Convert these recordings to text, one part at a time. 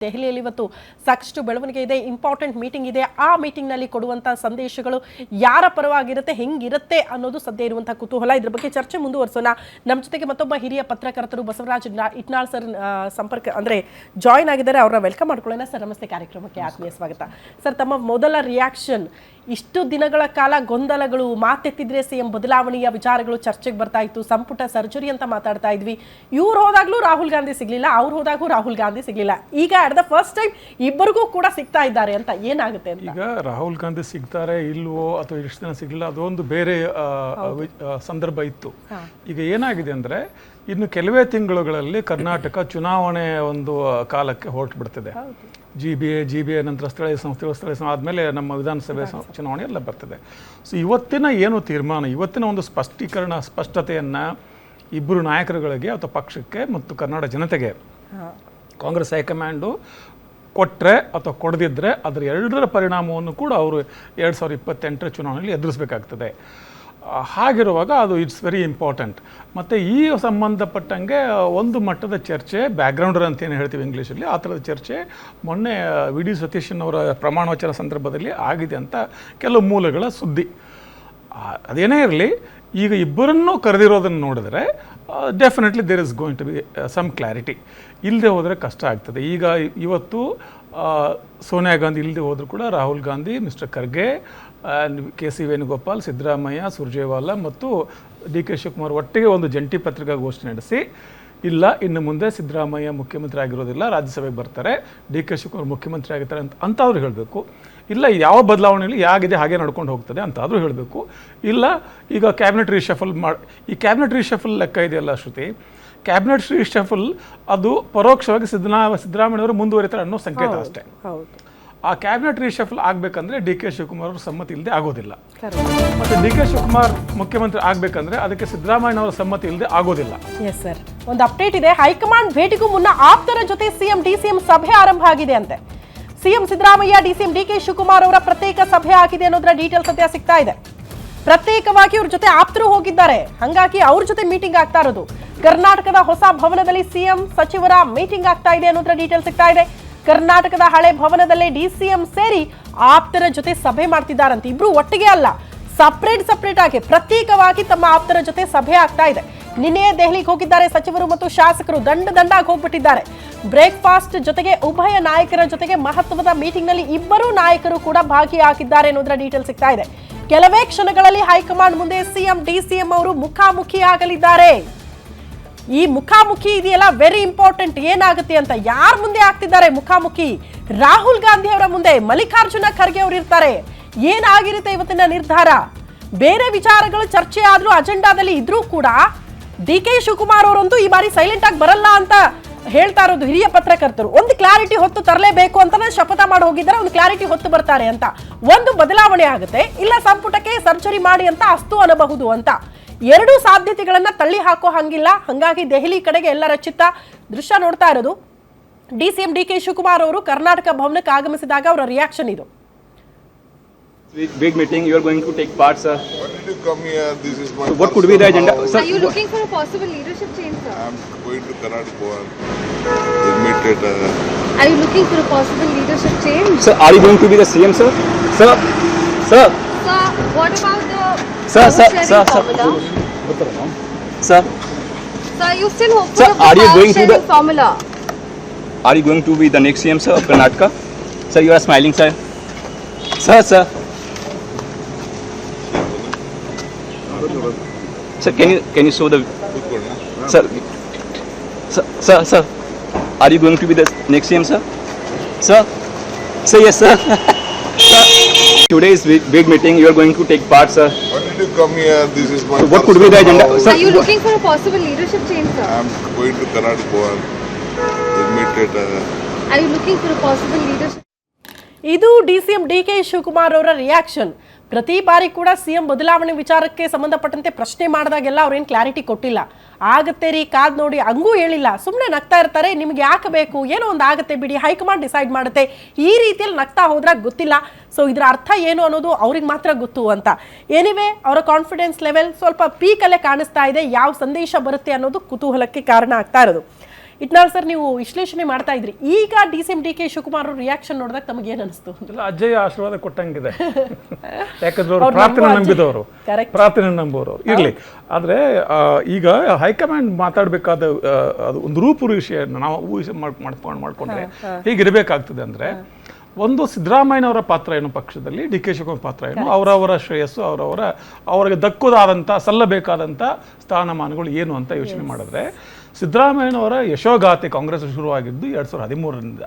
ದೆಹಲಿಯಲ್ಲಿ ಇವತ್ತು ಸಾಕಷ್ಟು ಬೆಳವಣಿಗೆ ಇದೆ, ಇಂಪಾರ್ಟೆಂಟ್ ಮೀಟಿಂಗ್ ಇದೆ. ಆ ಮೀಟಿಂಗ್ನಲ್ಲಿ ಕೊಡುವಂಥ ಸಂದೇಶಗಳು ಯಾರ ಪರವಾಗಿರುತ್ತೆ, ಹೆಂಗಿರುತ್ತೆ ಅನ್ನೋದು ಸದ್ಯ ಇರುವಂತಹ ಕುತೂಹಲ. ಇದ್ರ ಬಗ್ಗೆ ಚರ್ಚೆ ಮುಂದುವರಿಸೋಣ. ನಮ್ಮ ಜೊತೆಗೆ ಮತ್ತೊಬ್ಬ ಹಿರಿಯ ಪತ್ರಕರ್ತರು ಬಸವರಾಜ್ ಇಟ್ನಾಳ್ ಸರ್ ಸಂಪರ್ಕ ಅಂದರೆ ಜಾಯ್ನ್ ಆಗಿದ್ದಾರೆ. ಅವರ ವೆಲ್ಕಮ್ ಮಾಡ್ಕೊಳ್ಳೋಣ. ಸರ್ ನಮಸ್ತೆ, ಕಾರ್ಯಕ್ರಮಕ್ಕೆ ಆತ್ಮೀಯ ಸ್ವಾಗತ. ಸರ್, ತಮ್ಮ ಮೊದಲ ರಿಯಾಕ್ಷನ್, ಇಷ್ಟು ದಿನಗಳ ಕಾಲ ಗೊಂದಲಗಳು, ಮಾತೆತ್ತಿದ್ರೆ ಸಿಎಂ ಬದಲಾವಣೆಯ ವಿಚಾರಗಳು ಚರ್ಚೆಗೆ ಬರ್ತಾ ಇತ್ತು, ಸಂಪುಟ ಸರ್ಜರಿ ಅಂತ ಮಾತಾಡ್ತಾ ಇದ್ವಿ. ಇವ್ರು ಹೋದಾಗ್ಲೂ ರಾಹುಲ್ ಗಾಂಧಿ ಸಿಗ್ಲಿಲ್ಲ, ಅವ್ರು ಹೋದಾಗೂ ರಾಹುಲ್ ಗಾಂಧಿ ಸಿಗ್ಲಿಲ್ಲ. ಈಗ ಅಟ್ ದ ಫಸ್ಟ್ ಟೈಮ್ ಇಬ್ಬರಿಗೂ ಕೂಡ ಸಿಗ್ತಾ ಇದ್ದಾರೆ ಅಂತ ಏನಾಗುತ್ತೆ ಅಂತ? ಈಗ ರಾಹುಲ್ ಗಾಂಧಿ ಸಿಗ್ತಾರೆ ಇಲ್ವೋ ಅಥವಾ ಎಷ್ಟು ದಿನ ಸಿಗ್ಲಿಲ್ಲ, ಅದೊಂದು ಬೇರೆ ಸಂದರ್ಭ ಇತ್ತು. ಈಗ ಏನಾಗಿದೆ ಅಂದ್ರೆ, ಇನ್ನು ಕೆಲವೇ ತಿಂಗಳುಗಳಲ್ಲಿ ಕರ್ನಾಟಕ ಚುನಾವಣೆ ಒಂದು ಕಾಲಕ್ಕೆ ಹೊರಟು ಬಿಡ್ತಿದೆ. ಜಿ ಬಿ ಎ ನಂತರ ಸ್ಥಳೀಯ ಸಂಸ್ಥೆ ಆದಮೇಲೆ ನಮ್ಮ ವಿಧಾನಸಭೆ ಚುನಾವಣೆ ಎಲ್ಲ ಬರ್ತದೆ. ಸೊ ಇವತ್ತಿನ ಏನು ತೀರ್ಮಾನ, ಇವತ್ತಿನ ಒಂದು ಸ್ಪಷ್ಟತೆಯನ್ನು ಇಬ್ಬರು ನಾಯಕರುಗಳಿಗೆ ಅಥವಾ ಪಕ್ಷಕ್ಕೆ ಮತ್ತು ಕರ್ನಾಟಕ ಜನತೆಗೆ ಕಾಂಗ್ರೆಸ್ ಹೈಕಮಾಂಡು ಕೊಟ್ಟರೆ ಅಥವಾ ಕೊಡದಿದ್ದರೆ ಅದರ ಎರಡರ ಪರಿಣಾಮವನ್ನು ಕೂಡ ಅವರು 2028 ಚುನಾವಣೆಯಲ್ಲಿ ಎದುರಿಸಬೇಕಾಗ್ತದೆ. ಹಾಗಿರುವಾಗ ಅದು ಇಟ್ಸ್ ವೆರಿ ಇಂಪಾರ್ಟೆಂಟ್. ಮತ್ತು ಈ ಸಂಬಂಧಪಟ್ಟಂಗೆ ಒಂದು ಮಟ್ಟದ ಚರ್ಚೆ, ಬ್ಯಾಕ್ಗ್ರೌಂಡರ್ ಅಂತ ಏನು ಹೇಳ್ತೀವಿ ಇಂಗ್ಲೀಷಲ್ಲಿ, ಆ ಥರದ ಚರ್ಚೆ ಮೊನ್ನೆ ವಿ ಡಿ ಸತೀಶನ್ ಅವರ ಪ್ರಮಾಣ ವಚನ ಸಂದರ್ಭದಲ್ಲಿ ಆಗಿದೆ ಅಂತ ಕೆಲವು ಮೂಲಗಳ ಸುದ್ದಿ. ಅದೇನೇ ಇರಲಿ, ಈಗ ಇಬ್ಬರನ್ನೂ ಕರೆದಿರೋದನ್ನು ನೋಡಿದ್ರೆ definitely there is going to be some clarity. ಇಲ್ಲದೆ ಹೋದರೆ ಕಷ್ಟ ಆಗ್ತದೆ. ಈಗ ಇವತ್ತು ಸೋನಿಯಾ ಗಾಂಧಿ ಇಲ್ಲದೆ ಹೋದರೂ ಕೂಡ Rahul Gandhi, mister Kharge, K C Venugopal, Siddaramaiah, Surjewala ಮತ್ತು ಡಿ ಕೆ ಶಿವಕುಮಾರ್ ಒಟ್ಟಿಗೆ ಒಂದು ಜಂಟಿ ಪತ್ರಿಕಾಗೋಷ್ಠಿ ನಡೆಸಿ, ಇಲ್ಲ ಇನ್ನು ಮುಂದೆ ಸಿದ್ದರಾಮಯ್ಯ ಮುಖ್ಯಮಂತ್ರಿ ಆಗಿರೋದಿಲ್ಲ, ರಾಜ್ಯಸಭೆಗೆ ಬರ್ತಾರೆ, ಡಿ ಕೆ ಶಿವಕುಮಾರ್ ಮುಖ್ಯಮಂತ್ರಿ ಆಗಿರ್ತಾರೆ ಅಂತ ಆದರೂ ಹೇಳಬೇಕು. ಇಲ್ಲ ಯಾವ ಬದಲಾವಣೆಯಲ್ಲಿ ಯಾಗಿದೆ ಹಾಗೆ ನಡ್ಕೊಂಡು ಹೋಗ್ತದೆ ಅಂತಾದರೂ ಹೇಳಬೇಕು. ಇಲ್ಲ ಈಗ ಕ್ಯಾಬಿನೆಟ್ ರೀಶಫಲ್ ಈ ಕ್ಯಾಬಿನೆಟ್ ರೀಶಫಲ್ ಲೆಕ್ಕ ಇದೆಯಲ್ಲ ಶ್ರುತಿ, ಕ್ಯಾಬಿನೆಟ್ ರೀಶಫಲ್ ಅದು ಪರೋಕ್ಷವಾಗಿ ಸಿದ್ದರಾಮಯ್ಯವರು ಮುಂದುವರಿತಾರೆ ಅನ್ನೋ ಸಂಕೇತ ಅಷ್ಟೇ. ಆ ಕ್ಯಾಬಿನೆಟ್ ರೀಶಫಲ್ ಆಗಬೇಕಂದ್ರೆ ಡಿ ಕೆ ಶಿವಕುಮಾರ್ ಅವರ ಸಮ್ಮತಿ ಇಲ್ಲದೆ ಆಗೋದಿಲ್ಲ. ಮತ್ತು ಡಿ ಕೆ ಶಿವಕುಮಾರ್ ಮುಖ್ಯಮಂತ್ರಿ ಆಗಬೇಕಂದ್ರೆ ಅದಕ್ಕೆ ಸಿದ್ದರಾಮಯ್ಯನವರ ಸಮ್ಮತಿ ಇಲ್ಲದೆ ಆಗೋದಿಲ್ಲ. ಎಸ್ ಸರ್, ಒಂದು ಅಪ್ಡೇಟ್ ಇದೆ. ಹೈಕಮಾಂಡ್ ಭೇಟಿಗೂ ಮುನ್ನ ಆಪ್ತರ ಜೊತೆ ಸಿಎಂ ಡಿಸಿಎಂ ಸಭೆ ಆರಂಭ ಆಗಿದೆ ಅಂತೆ. CM Siddaramaiah, DCM D K Shivakumar ಅವರ ಪ್ರತ್ಯೇಕ ಸಭೆ ಆಗಿದೆ ಅನ್ನೋದರ ಡೀಟೇಲ್ ಸದ್ಯ ಸಿಗ್ತಾ ಇದೆ. ಪ್ರತ್ಯೇಕವಾಗಿ ಅವ್ರ ಜೊತೆ ಆಪ್ತರು ಹೋಗಿದ್ದಾರೆ, ಹಂಗಾಗಿ ಅವ್ರ ಜೊತೆ ಮೀಟಿಂಗ್ ಆಗ್ತಾ ಇರೋದು. ಕರ್ನಾಟಕದ ಹೊಸ ಭವನದಲ್ಲಿ ಸಿಎಂ ಸಚಿವರ ಮೀಟಿಂಗ್ ಆಗ್ತಾ ಇದೆ ಅನ್ನೋದರ ಡೀಟೇಲ್ ಸಿಗ್ತಾ ಇದೆ. ಕರ್ನಾಟಕದ ಹಳೆ ಭವನದಲ್ಲೇ ಡಿಸಿಎಂ ಸೇರಿ ಆಪ್ತರ ಜೊತೆ ಸಭೆ ಮಾಡ್ತಿದ್ದಾರಂತೆ. ಇಬ್ರು ಒಟ್ಟಿಗೆ ಅಲ್ಲ, ಸಪರೇಟ್ ಆಗಿ ಪ್ರತ್ಯೇಕವಾಗಿ ತಮ್ಮ ಆಪ್ತರ ಜೊತೆ ಸಭೆ ಆಗ್ತಾ ಇದೆ. ನಿನ್ನೆ ದೆಹಲಿಗೆ ಹೋಗಿದ್ದಾರೆ ಸಚಿವರು ಮತ್ತು ಶಾಸಕರು, ದಂಡಾಗಿ ಹೋಗ್ಬಿಟ್ಟಿದ್ದಾರೆ. ಬ್ರೇಕ್ಫಾಸ್ಟ್ ಜೊತೆಗೆ ಉಭಯ ನಾಯಕರ ಜೊತೆಗೆ ಮಹತ್ವದ ಮೀಟಿಂಗ್ ನಲ್ಲಿ ಇಬ್ಬರು ನಾಯಕರು ಕೂಡ ಭಾಗಿಯಾಗಿದ್ದಾರೆ ಅನ್ನೋದರ ಡೀಟೇಲ್ ಸಿಗ್ತಾ ಇದೆ. ಕೆಲವೇ ಕ್ಷಣಗಳಲ್ಲಿ ಹೈಕಮಾಂಡ್ ಮುಂದೆ ಸಿಎಂ ಡಿಸಿಎಂ ಅವರು ಮುಖಾಮುಖಿ ಆಗಲಿದ್ದಾರೆ. ಈ ಮುಖಾಮುಖಿ ಇದೆಯಲ್ಲ, ವೆರಿ ಇಂಪಾರ್ಟೆಂಟ್. ಏನಾಗುತ್ತೆ ಅಂತ, ಯಾರ ಮುಂದೆ ಆಗ್ತಿದ್ದಾರೆ ಮುಖಾಮುಖಿ? ರಾಹುಲ್ ಗಾಂಧಿ ಅವರ ಮುಂದೆ ಮಲ್ಲಿಕಾರ್ಜುನ ಖರ್ಗೆ ಅವರು ಇರ್ತಾರೆ. ಏನಾಗಿರುತ್ತೆ ಇವತ್ತಿನ ನಿರ್ಧಾರ? ಬೇರೆ ವಿಚಾರಗಳು ಚರ್ಚೆ ಆದ್ರೂ ಅಜೆಂಡಾದಲ್ಲಿ ಇದ್ರೂ ಕೂಡ ಡಿ ಕೆ ಶಿವಕುಮಾರ್ ಅವರಂತೂ ಈ ಬಾರಿ ಸೈಲೆಂಟ್ ಆಗಿ ಬರಲ್ಲ ಅಂತ ಹೇಳ್ತಾ ಇರೋದು ಹಿರಿಯ ಪತ್ರಕರ್ತರು. ಒಂದು ಕ್ಲಾರಿಟಿ ಹೊತ್ತು ತರಲೇಬೇಕು ಅಂತ ಶಪಥ ಮಾಡಿ ಹೋಗಿದ್ದಾರೆ, ಒಂದು ಕ್ಲಾರಿಟಿ ಹೊತ್ತು ಬರ್ತಾರೆ ಅಂತ. ಒಂದು ಬದಲಾವಣೆ ಆಗುತ್ತೆ, ಇಲ್ಲ ಸಂಪುಟಕ್ಕೆ ಸರ್ಜರಿ ಮಾಡಿ ಅಂತ ಅಸ್ತು ಅನ್ನಬಹುದು ಅಂತ. ಎರಡು ಸಾಧ್ಯತೆಗಳನ್ನ ತಳ್ಳಿ ಹಾಕೋ ಹಂಗಿಲ್ಲ. ಹಂಗಾಗಿ ದೆಹಲಿ ಕಡೆಗೆ ಎಲ್ಲರ ಚಿತ್ತ. ದೃಶ್ಯ ನೋಡ್ತಾ ಇರೋದು ಡಿಸಿಎಂ ಡಿ ಕೆ ಶಿವಕುಮಾರ್ ಅವರು ಕರ್ನಾಟಕ ಭವನಕ್ಕೆ ಆಗಮಿಸಿದಾಗ ಅವರ ರಿಯಾಕ್ಷನ್ ಇದು. Big meeting, you are going to take part, sir. Why did you come here? This is my. So what could be the agenda, sir? Are you looking for a possible leadership change, sir? I'm going to Karnataka Bhavan. Admitted. Are you looking for a possible leadership change? Sir, are you going to be the CM, sir? Sir, Sir, what about the sir, formula? Sir, Sir, you still hopeful Sir, of the are you power going to sharing the- formula? are you going to be the next CM, sir, of Karnataka? Sir, you are smiling, sir. Sir. Sir, can you show the sir? Are you going to be the next CM, sir? Sir, say yes, sir. Sir, today's big meeting, you are going to take part, sir. Why did you come here? This is my. So what could be the agenda, house. sir? Are you looking for a possible leadership change, sir? I'm going to Karnataka Bhavan. Admitted. Are you looking for a possible leadership? ಇದು DCM D K Shivakumar ಅವರ reaction. ಪ್ರತಿ ಬಾರಿ ಕೂಡ CM ಬದಲಾವಣೆ ವಿಚಾರಕ್ಕೆ ಸಂಬಂಧಪಟ್ಟಂತೆ ಪ್ರಶ್ನೆ ಮಾಡಿದಾಗೆಲ್ಲ ಅವ್ರೇನು ಕ್ಲಾರಿಟಿ ಕೊಟ್ಟಿಲ್ಲ. ಆಗತ್ತೆ ರೀ, ಕಾದ್ ನೋಡಿ, ಹಂಗೂ ಹೇಳಿಲ್ಲ. ಸುಮ್ಮನೆ ನಗ್ತಾ ಇರ್ತಾರೆ. ನಿಮ್ಗೆ ಯಾಕೆ ಬೇಕು, ಏನೋ ಒಂದು ಆಗುತ್ತೆ ಬಿಡಿ, ಹೈಕಮಾಂಡ್ ಡಿಸೈಡ್ ಮಾಡುತ್ತೆ, ಈ ರೀತಿಯಲ್ಲಿ ನಗ್ತಾ ಹೋದ್ರೆ ಗೊತ್ತಿಲ್ಲ. ಸೊ ಇದರ ಅರ್ಥ ಏನು ಅನ್ನೋದು ಅವ್ರಿಗೆ ಮಾತ್ರ ಗೊತ್ತು ಅಂತ. ಎನಿವೆ, ಅವರ ಕಾನ್ಫಿಡೆನ್ಸ್ ಲೆವೆಲ್ ಸ್ವಲ್ಪ ಪೀಕಲ್ಲೇ ಕಾಣಿಸ್ತಾ ಇದೆ. ಯಾವ ಸಂದೇಶ ಬರುತ್ತೆ ಅನ್ನೋದು ಕುತೂಹಲಕ್ಕೆ ಕಾರಣ ಆಗ್ತಾ ಇರೋದು. ಇಟ್ನಾಳ್ ಸರ್, ನೀವು ವಿಶ್ಲೇಷಣೆ ಮಾಡ್ತಾ ಇದ್ರಿ, ಈಗ DCM DK ಶಿವಕುಮಾರ್ ಅವ್ರ ರಿಯಾಕ್ಷನ್ ನೋಡಿದಾಗ ತಮಗೆ ಏನ್ ಅನಿಸ್ತು? ಅಜ್ಜಯ್ಯ ಆಶೀರ್ವಾದ ಕೊಟ್ಟಂಗಿದೆ. ಯಾಕಂದ್ರೆ ಅವರು ಪ್ರಾರ್ಥನೆ ನಂಬಿದವರು, ಪ್ರಾರ್ಥನೆ ನಂಬೋರು ಇರ್ಲಿ. ಆದ್ರೆ ಈಗ ಹೈಕಮಾಂಡ್ ಮಾತಾಡ್ಬೇಕಾದ ಅದು ಒಂದು ರೂಪುರೇಷೆ ನಾವು ಊಹಿಸಿ ಮಾಡ್ಕೊಂಡ್ರೆ ಹೀಗಿರ್ಬೇಕಾಗ್ತದೆ. ಅಂದ್ರೆ ಒಂದು ಸಿದ್ದರಾಮಯ್ಯನವರ ಪಾತ್ರ ಏನು ಪಕ್ಷದಲ್ಲಿ, DK ಶಿವಕುಮಾರ್ ಪಾತ್ರ ಏನು, ಅವರವರ ಶ್ರೇಯಸ್ಸು ಅವರಿಗೆ ದಕ್ಕುದಾದಂಥ ಸಲ್ಲಬೇಕಾದಂಥ ಸ್ಥಾನಮಾನಗಳು ಏನು ಅಂತ ಯೋಚನೆ ಮಾಡಿದ್ರೆ, ಸಿದ್ದರಾಮಯ್ಯನವರ ಯಶೋಗಾಥೆ ಕಾಂಗ್ರೆಸ್ ಶುರುವಾಗಿದ್ದು 2013ರಿಂದ.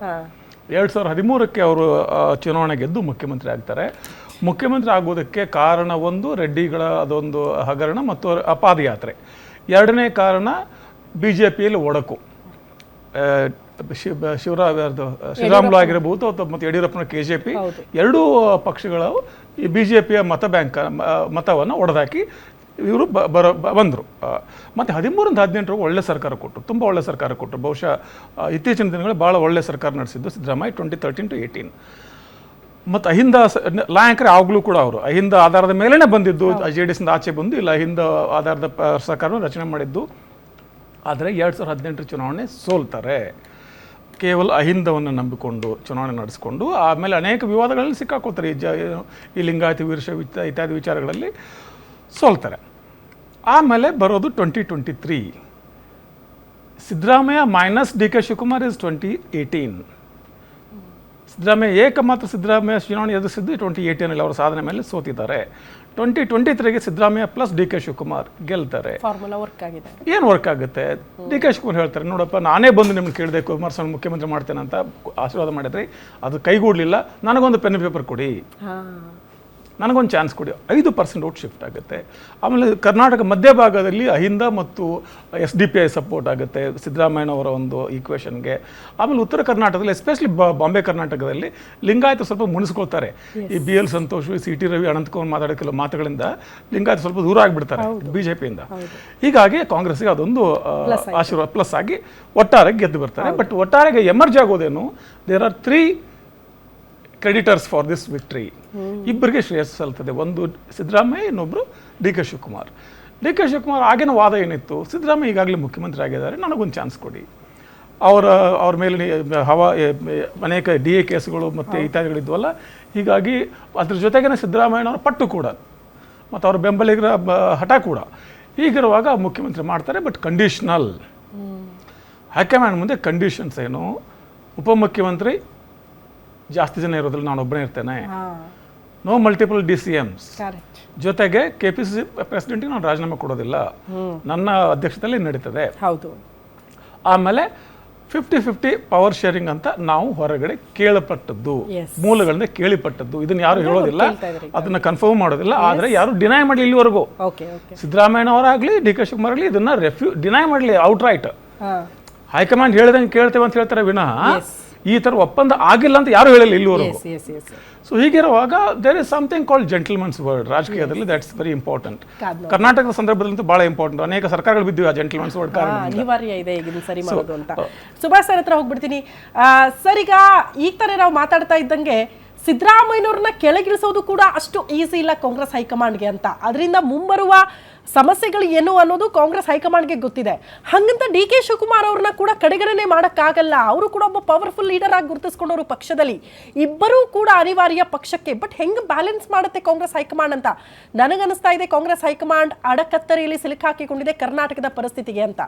2013ಕ್ಕೆ ಅವರು ಚುನಾವಣೆ ಗೆದ್ದು ಮುಖ್ಯಮಂತ್ರಿ ಆಗ್ತಾರೆ. ಮುಖ್ಯಮಂತ್ರಿ ಆಗೋದಕ್ಕೆ ಕಾರಣ ಒಂದು ರೆಡ್ಡಿಗಳ ಅದೊಂದು ಹಗರಣ ಮತ್ತು ಪಾದಯಾತ್ರೆ. ಎರಡನೇ ಕಾರಣ BJPಯಲ್ಲಿ ಒಡಕು, ಶ್ರೀರಾಮುಲು ಆಗಿರಬಹುದು ಅಥವಾ ಮತ್ತು ಯಡಿಯೂರಪ್ಪನ KJP ಎರಡೂ ಪಕ್ಷಗಳು ಈ BJPಯ ಮತವನ್ನು ಒಡೆದಾಕಿ ಇವರು ಬಂದರು. ಮತ್ತು 13-18 ಒಳ್ಳೆ ಸರ್ಕಾರ ಕೊಟ್ಟರು, ತುಂಬ ಒಳ್ಳೆ ಸರ್ಕಾರ ಕೊಟ್ಟರು. ಬಹುಶಃ ಇತ್ತೀಚಿನ ದಿನಗಳಲ್ಲಿ ಭಾಳ ಒಳ್ಳೆ ಸರ್ಕಾರ ನಡೆಸಿದ್ದು ಸಿದ್ದರಾಮಯ್ಯ 2013 to 18. ಮತ್ತು ಅಹಿಂದ ನಾಯಕರೇ ಆಗಲೂ ಕೂಡ ಅವರು ಅಹಿಂದ ಆಧಾರದ ಮೇಲೇ ಬಂದಿದ್ದು, JDS ಆಚೆ ಬಂದು ಇಲ್ಲ ಅಹಿಂದ ಆಧಾರದ ಸರ್ಕಾರವನ್ನು ರಚನೆ ಮಾಡಿದ್ದು. ಆದರೆ 2018 ಚುನಾವಣೆ ಸೋಲ್ತಾರೆ. ಕೇವಲ ಅಹಿಂದವನ್ನು ನಂಬಿಕೊಂಡು ಚುನಾವಣೆ ನಡೆಸಿಕೊಂಡು ಆಮೇಲೆ ಅನೇಕ ವಿವಾದಗಳಲ್ಲಿ ಸಿಕ್ಕಾಕೋತಾರೆ. ಈ ಲಿಂಗಾಯತ ವೀರಶೈವ ಇತ್ಯಾದಿ ವಿಚಾರಗಳಲ್ಲಿ ಸೋಲ್ತಾರೆ. ಆಮೇಲೆ ಬರೋದು 2023. Siddaramaiah minus DK Shivakumar is 2018. Siddaramaiah ಏಕಮಾತ್ರ ಸಿದ್ದರಾಮಯ್ಯ ಚುನಾವಣೆ ಎದುರಿಸಿದ್ದು 2018 ಅವರು ಸಾಧನೆ ಮೇಲೆ ಸೋತಿದ್ದಾರೆ. 2023ಗೆ ಸಿದ್ದರಾಮಯ್ಯ ಪ್ಲಸ್ DK ಶಿವಕುಮಾರ್ ಗೆಲ್ತಾರೆ. ಫಾರ್ಮುಲಾ ವರ್ಕ್ ಆಗಿದೆ. ಏನು ವರ್ಕ್ ಆಗುತ್ತೆ? DK ಶಿವಕುಮಾರ್ ಹೇಳ್ತಾರೆ, ನೋಡಪ್ಪ ನಾನೇ ಬಂದು ನಿಮ್ಗೆ ಕೇಳಿದೆ ಕುಮಾರಸ್ವಾಮಿ ಮುಖ್ಯಮಂತ್ರಿ ಮಾಡ್ತೇನೆ ಅಂತ ಆಶೀರ್ವಾದ ಮಾಡಿದ್ರಿ, ಅದು ಕೈಗೂಡಲಿಲ್ಲ, ನನಗೊಂದು ಪೆನ್ ಪೇಪರ್ ಕೊಡಿ, ನನಗೊಂದು ಚಾನ್ಸ್ ಕೊಡಿ. 5% ಓಟ್ ಶಿಫ್ಟ್ ಆಗುತ್ತೆ. ಆಮೇಲೆ ಕರ್ನಾಟಕ ಮಧ್ಯಭಾಗದಲ್ಲಿ ಅಹಿಂದ ಮತ್ತು SDPI ಸಪೋರ್ಟ್ ಆಗುತ್ತೆ ಸಿದ್ದರಾಮಯ್ಯನವರ ಒಂದು ಈಕ್ವೇಷನ್ಗೆ. ಆಮೇಲೆ ಉತ್ತರ ಕರ್ನಾಟಕದಲ್ಲಿ ಎಸ್ಪೆಷಲಿ ಬಾಂಬೆ ಕರ್ನಾಟಕದಲ್ಲಿ ಲಿಂಗಾಯತ ಸ್ವಲ್ಪ ಮುನಿಸ್ಕೊಳ್ತಾರೆ. ಈ BL ಸಂತೋಷ್, CT ರವಿ, ಅನಂತಕುಮಾರ್ ಮಾತಾಡೋ ಕೆಲವು ಮಾತುಗಳಿಂದ ಲಿಂಗಾಯತ ಸ್ವಲ್ಪ ದೂರ ಆಗಿಬಿಡ್ತಾರೆ BJPಯಿಂದ. ಹೀಗಾಗಿ ಕಾಂಗ್ರೆಸ್ಗೆ ಅದೊಂದು ಆಶೀರ್ವಾದ ಪ್ಲಸ್ ಆಗಿ ಒಟ್ಟಾರೆ ಗೆದ್ದು ಬರ್ತಾರೆ. ಬಟ್ ಒಟ್ಟಾರೆಗೆ ಎಮರ್ಜ್ ಆಗೋದೇನು, there are 3 creditors for this victory. ಇಬ್ಬರಿಗೆ ಶ್ರೇಯಸ್ಸು ಸಲ್ತದೆ. ಒಂದು ಸಿದ್ದರಾಮಯ್ಯ, ಇನ್ನೊಬ್ರು DK ಶಿವಕುಮಾರ್. DK ಶಿವಕುಮಾರ್ ಆಗಿನ ವಾದ ಏನಿತ್ತು, ಸಿದ್ದರಾಮಯ್ಯ ಈಗಾಗಲೇ ಮುಖ್ಯಮಂತ್ರಿ ಆಗಿದ್ದಾರೆ, ನನಗೊಂದು ಚಾನ್ಸ್ ಕೊಡಿ. ಅವ್ರ ಮೇಲೆ ಅನೇಕ DA ಕೇಸುಗಳು ಮತ್ತು ಇತ್ಯಾದಿಗಳಿದ್ವಲ್ಲ, ಹೀಗಾಗಿ ಅದ್ರ ಜೊತೆಗೇನೆ ಸಿದ್ದರಾಮಯ್ಯನವರ ಪಟ್ಟು ಕೂಡ ಮತ್ತು ಅವ್ರ ಬೆಂಬಲಿಗರ ಹಠ ಕೂಡ. ಹೀಗಿರುವಾಗ ಮುಖ್ಯಮಂತ್ರಿ ಮಾಡ್ತಾರೆ. But conditional. ಹೈಕಮಾಂಡ್ ಮುಂದೆ ಕಂಡೀಷನ್ಸ್ ಏನು, ಉಪಮುಖ್ಯಮಂತ್ರಿ ಜಾಸ್ತಿ ಜನ ಇರೋದ್ರಲ್ಲಿ ನಾನೊಬ್ಬನೇ ಇರ್ತೇನೆ, ನೋ ಮಲ್ಟಿಪಲ್ DCMs, ಜೊತೆಗೆ KPCC ಪ್ರೆಸಿಡೆಂಟ್ಗೆ ನಾನು ರಾಜೀನಾಮೆ ಕೊಡೋದಿಲ್ಲ, ನನ್ನ ಅಧ್ಯಕ್ಷತೆಯಲ್ಲಿ ನಡೀತದೆ. ಆಮೇಲೆ 50-50 ಪವರ್ ಶೇರಿಂಗ್ ಅಂತ ನಾವು ಹೊರಗಡೆ ಕೇಳಪಟ್ಟದ್ದು, ಮೂಲಗಳಿಂದ ಕೇಳಿಪಟ್ಟದ್ದು. ಇದನ್ನ ಯಾರು ಹೇಳೋದಿಲ್ಲ, ಅದನ್ನ ಕನ್ಫರ್ಮ್ ಮಾಡೋದಿಲ್ಲ. ಆದರೆ ಯಾರು ಡಿನೈ ಮಾಡಲಿ ಇಲ್ಲಿವರೆಗೂ, ಸಿದ್ದರಾಮಯ್ಯನವರಾಗ್ಲಿ DK ಶಿವಕುಮಾರ್ ಆಗಲಿ ಇದನ್ನ ಡಿನೈ ಮಾಡಲಿ ಔಟ್ ರೈಟ್. ಹೈಕಮಾಂಡ್ ಹೇಳ್ದಂಗೆ ಕೇಳ್ತೇವೆ ಅಂತ ಹೇಳ್ತಾರೆ ವಿನಃ ಈ ಥರ ಒಪ್ಪಂದ ಆಗಿಲ್ಲ ಅಂತ ಯಾರು ಹೇಳಿಲ್ಲ ಇಲ್ಲಿವರೆಗೂ. ಸೊ ಹೀಗಿರುವಾಗ there is something called gentleman's word ರಾಜಕೀಯದಲ್ಲಿ. That's very important. ಕರ್ನಾಟಕದ ಸಂದರ್ಭದಲ್ಲಿ ಬಹಳ ಇಂಪಾರ್ಟೆಂಟ್. ಅನೇಕ ಸರ್ಕಾರಗಳು ಬಿದ್ದಿವೆ ಆ ಜೆಂಟಲ್ಮನ್ಸ್ ವರ್ಡ್ ಕಾರಣ. ಅನಿವಾರ್ಯ ಇದೆ ಈಗ ಸರಿ ಮಾಡೋದು ಅಂತ. ಸುಭಾಷ್ ಸರ್ ಹತ್ರ ಹೋಗ್ಬಿಡ್ತೀನಿ ಸರ್. ಈಗ ತಾನೇ ನಾವು ಮಾತಾಡ್ತಾ ಇದ್ದಂಗೆ ಸಿದ್ದರಾಮಯ್ಯನವ್ರನ್ನ ಕೆಳಗಿಳಿಸೋದು ಕೂಡ ಅಷ್ಟು ಈಸಿ ಇಲ್ಲ ಕಾಂಗ್ರೆಸ್ ಹೈಕಮಾಂಡ್ಗೆ ಅಂತ. ಅದರಿಂದ ಮುಂಬರುವ ಸಮಸ್ಯೆಗಳು ಏನು ಅನ್ನೋದು ಕಾಂಗ್ರೆಸ್ ಹೈಕಮಾಂಡ್ಗೆ ಗೊತ್ತಿದೆ. ಹಂಗಂತ DK ಶಿವಕುಮಾರ್ ಅವ್ರನ್ನ ಕೂಡ ಕಡೆಗಣನೆ ಮಾಡೋಕ್ಕಾಗಲ್ಲ. ಅವರು ಕೂಡ ಒಬ್ಬ ಪವರ್ಫುಲ್ ಲೀಡರ್ ಆಗಿ ಗುರುತಿಸ್ಕೊಂಡವರು ಪಕ್ಷದಲ್ಲಿ. ಇಬ್ಬರೂ ಕೂಡ ಅನಿವಾರ್ಯ ಪಕ್ಷಕ್ಕೆ. ಬಟ್ ಹೆಂಗೆ ಬ್ಯಾಲೆನ್ಸ್ ಮಾಡುತ್ತೆ ಕಾಂಗ್ರೆಸ್ ಹೈಕಮಾಂಡ್ ಅಂತ ನನಗನ್ನಿಸ್ತಾ ಇದೆ. ಕಾಂಗ್ರೆಸ್ ಹೈಕಮಾಂಡ್ ಅಡಕತ್ತರಿಯಲ್ಲಿ ಸಿಲುಕಾಕಿಕೊಂಡಿದೆ ಕರ್ನಾಟಕದ ಪರಿಸ್ಥಿತಿಗೆ ಅಂತ.